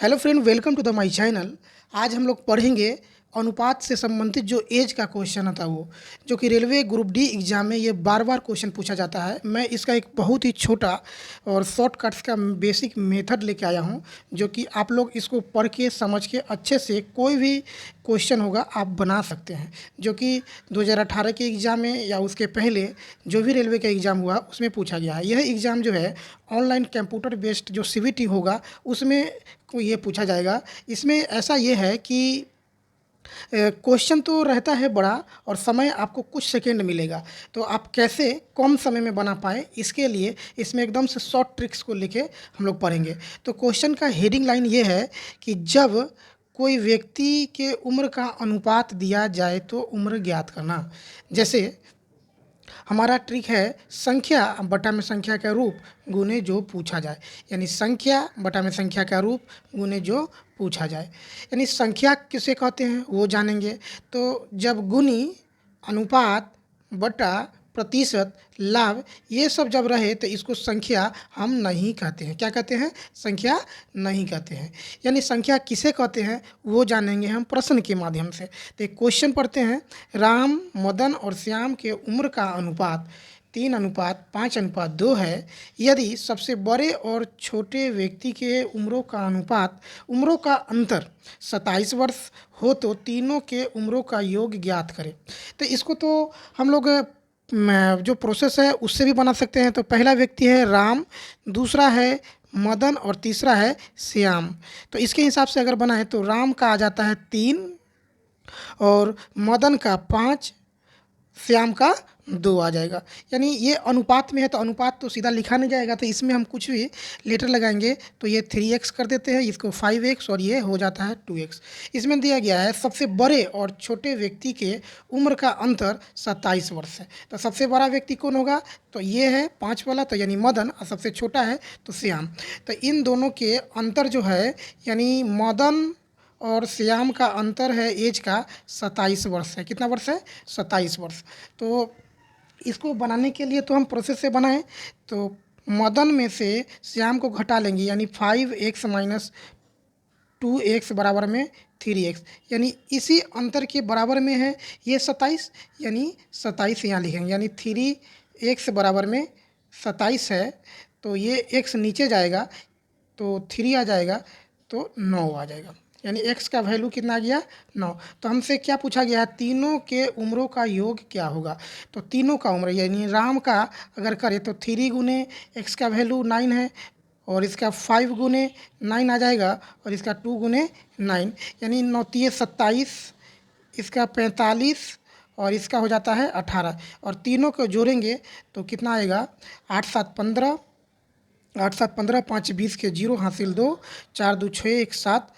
Hello friend, welcome to the my channel. आज हम लोग पढ़ेंगे अनुपात से संबंधित जो एज का क्वेश्चन होता है वो, जो कि रेलवे ग्रुप डी एग्ज़ाम में ये बार बार क्वेश्चन पूछा जाता है। मैं इसका एक बहुत ही छोटा और शॉर्टकट्स का बेसिक मेथड लेके आया हूँ, जो कि आप लोग इसको पढ़ के समझ के अच्छे से कोई भी क्वेश्चन होगा आप बना सकते हैं, जो कि 2018 के एग्ज़ाम में या उसके पहले जो भी रेलवे का एग्ज़ाम हुआ उसमें पूछा गया है। यह एग्ज़ाम जो है ऑनलाइन कंप्यूटर बेस्ड जो सीवीटी होगा उसमें को ये पूछा जाएगा। इसमें ऐसा ये है कि क्वेश्चन तो रहता है बड़ा और समय आपको कुछ सेकंड मिलेगा, तो आप कैसे कम समय में बना पाएँ इसके लिए इसमें एकदम से शॉर्ट ट्रिक्स को लेके हम लोग पढ़ेंगे। तो क्वेश्चन का हेडिंग लाइन ये है कि जब कोई व्यक्ति के उम्र का अनुपात दिया जाए तो उम्र ज्ञात करना। जैसे हमारा ट्रिक है संख्या बटा में संख्या का रूप गुने जो पूछा जाए, यानी संख्या बटा में संख्या का रूप गुने जो पूछा जाए। यानी संख्या किसे कहते हैं वो जानेंगे। तो जब गुनी, अनुपात, बटा, प्रतिशत, लाभ ये सब जब रहे तो इसको संख्या हम नहीं कहते हैं। क्या कहते हैं? संख्या नहीं कहते हैं। यानी संख्या किसे कहते हैं वो जानेंगे हम प्रश्न के माध्यम से। तो एक क्वेश्चन पढ़ते हैं। राम, मदन और श्याम के उम्र का अनुपात 3:5:2 है। यदि सबसे बड़े और छोटे व्यक्ति के उम्रों का अंतर 27 वर्ष हो तो तीनों के उम्रों का योग ज्ञात करें। तो इसको तो हम लोग जो प्रोसेस है उससे भी बना सकते हैं। तो पहला व्यक्ति है राम, दूसरा है मदन और तीसरा है श्याम। तो इसके हिसाब से अगर बनाए तो राम का आ जाता है 3 और मदन का 5, श्याम का 2 आ जाएगा। यानी ये अनुपात में है तो अनुपात तो सीधा लिखा नहीं जाएगा, तो इसमें हम कुछ भी लेटर लगाएंगे तो ये 3x कर देते हैं, इसको 5x और ये हो जाता है 2x। इसमें दिया गया है सबसे बड़े और छोटे व्यक्ति के उम्र का अंतर 27 वर्ष है। तो सबसे बड़ा व्यक्ति कौन होगा? तो ये है 5 वाला, तो यानी मदन, और सबसे छोटा है तो श्याम। तो इन दोनों के अंतर जो है यानी मदन और श्याम का अंतर है एज का 27 वर्ष है। कितना वर्ष है? 27 वर्ष। तो इसको बनाने के लिए तो हम प्रोसेस से बनाएं तो मदन में से श्याम को घटा लेंगे, यानी 5x माइनस 2x बराबर में 3x, यानी इसी अंतर के बराबर में है ये 27, यानी 27 यहाँ लिखेंगे, यानी 3x बराबर में 27 है। तो ये x नीचे जाएगा तो 3 आ जाएगा तो 9 आ जाएगा, यानी x का वैल्यू कितना आ गया? 9। तो हमसे क्या पूछा गया है? तीनों के उम्रों का योग क्या होगा? तो तीनों का उम्र यानी राम का अगर करें तो 3 गुने x का वैल्यू 9 है और इसका 5 गुने 9 आ जाएगा और इसका 2 गुने 9, यानी 9 3 27, इसका 45 और इसका हो जाता है 18, और तीनों को जोड़ेंगे तो कितना आएगा? 8 7 15, 8 7 15, 5 20 के 0 हासिल 2, 4 2 6 1 7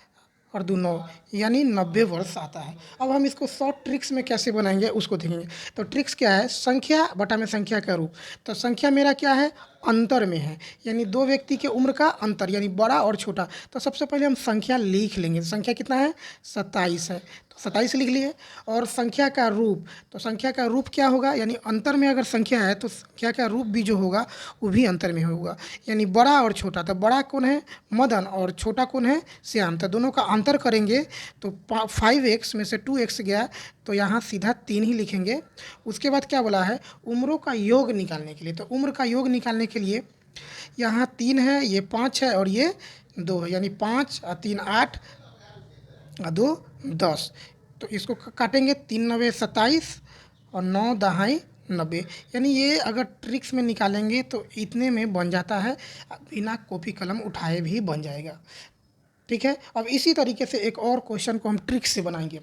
और 2 9, यानी 90 वर्ष आता है। अब हम इसको शॉर्ट ट्रिक्स में कैसे बनाएंगे उसको देखेंगे। तो ट्रिक्स क्या है? संख्या बटा में संख्या का रूप। तो संख्या मेरा क्या है? अंतर में है, यानी दो व्यक्ति के उम्र का अंतर, यानी बड़ा और छोटा। तो सबसे पहले हम संख्या लिख लेंगे। संख्या कितना है? 27 है, तो 27 लिख लिए। और संख्या का रूप, तो संख्या का रूप क्या होगा? यानी अंतर में अगर संख्या है तो संख्या का रूप भी जो होगा वो भी अंतर में होगा, यानी बड़ा और छोटा। तो बड़ा कौन है? मदन, और छोटा कौन है? श्याम। तो दोनों का अंतर करेंगे तो 5x में से 2x गया तो यहाँ सीधा 3 ही लिखेंगे। उसके बाद क्या बोला है? उम्रों का योग निकालने के लिए। तो उम्र का योग निकालने के लिए यहाँ 3 है, ये 5 है और ये 2 है, यानी 5 और 3 8 और 2 10। तो इसको काटेंगे, 3 9 27 और 9 दहाई 90, यानी ये अगर ट्रिक्स में निकालेंगे तो इतने में बन जाता है, बिना कॉपी कलम उठाए भी बन जाएगा। ठीक है। अब इसी तरीके से एक और क्वेश्चन को हम ट्रिक्स से बनाएंगे।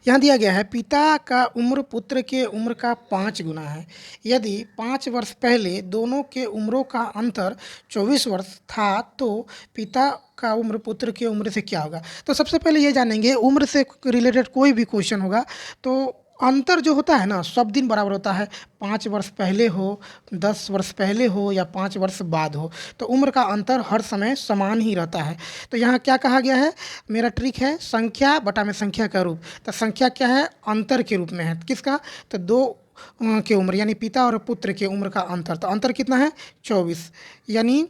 यहाँ दिया गया है पिता का उम्र पुत्र के उम्र का 5 गुना है। यदि 5 वर्ष पहले दोनों के उम्रों का अंतर 24 वर्ष था तो पिता का उम्र पुत्र के उम्र से क्या होगा? तो सबसे पहले ये जानेंगे, उम्र से रिलेटेड कोई भी क्वेश्चन होगा तो अंतर जो होता है ना सब दिन बराबर होता है। 5 वर्ष पहले हो, 10 वर्ष पहले हो या 5 वर्ष बाद हो, तो उम्र का अंतर हर समय समान ही रहता है। तो यहाँ क्या कहा गया है? मेरा ट्रिक है संख्या बटा में संख्या का रूप। तो संख्या क्या है? अंतर के रूप में है। किसका? तो दो के उम्र, यानी पिता और पुत्र के उम्र का अंतर। तो अंतर कितना है? 24, यानी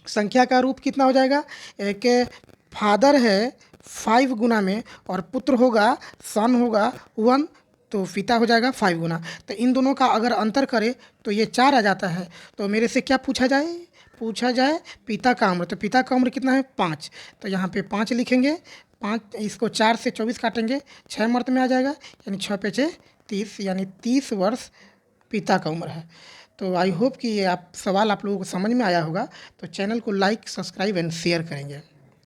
संख्या का रूप कितना हो जाएगा? एक फादर है 5 गुना में और पुत्र होगा सन होगा 1, तो पिता हो जाएगा 5 गुना। तो इन दोनों का अगर अंतर करें तो ये 4 आ जाता है। तो मेरे से क्या पूछा जाए? पूछा जाए पिता का उम्र। तो पिता का उम्र कितना है? 5। तो यहाँ पे 5 लिखेंगे। 5, इसको 4 से 24 काटेंगे, 6 मर्द में आ जाएगा, यानी 6 पेचे 30, यानी 30 वर्ष पिता का उम्र है। तो आई होप कि ये आप सवाल आप लोगों को समझ में आया होगा। तो चैनल को लाइक, सब्सक्राइब एंड शेयर करेंगे।